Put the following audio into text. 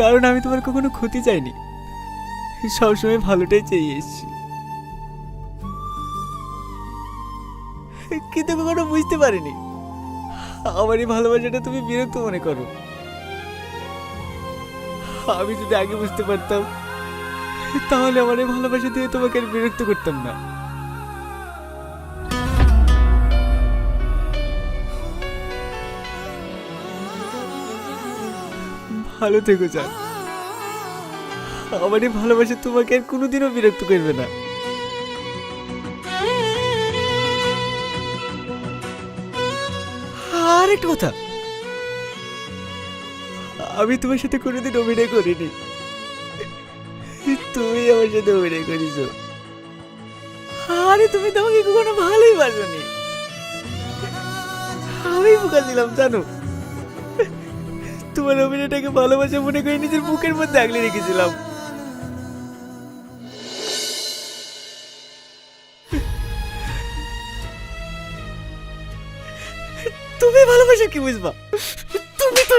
কারণ আমি তোমার কখনো ক্ষতি চাইনি, সবসময় ভালোটাই চেয়ে এসেছি। কিন্তু কখনো বুঝতে পারিনি আমার এই ভালোবাসাটা তুমি বিরক্ত মনে করো। আমি যদি আগে বুঝতে পারতাম তাহলে আমার এই ভালোবাসা দিয়ে তোমাকে আর বিরক্ত করতাম না। ভালো থেকো জান, আমার এই ভালোবাসা তোমাকে আর কোনোদিনও বিরক্ত করবে না। আর একটা কথা, আমি তোমার সাথে কোনোদিন অভিনয় করিনি, তুমি আমার সাথে অভিনয় করেছ। আরে তুমি তো আমাকে কখনো ভালোই বাসনি, আমি বোকা ছিলাম জানো। তোমার অভিনয়টাকে ভালোবাসা মনে করে নিজের বুকের মধ্যে আগলে রেখেছিলাম। তুমি ভালোবাসা কি বুঝবা? তুমি তো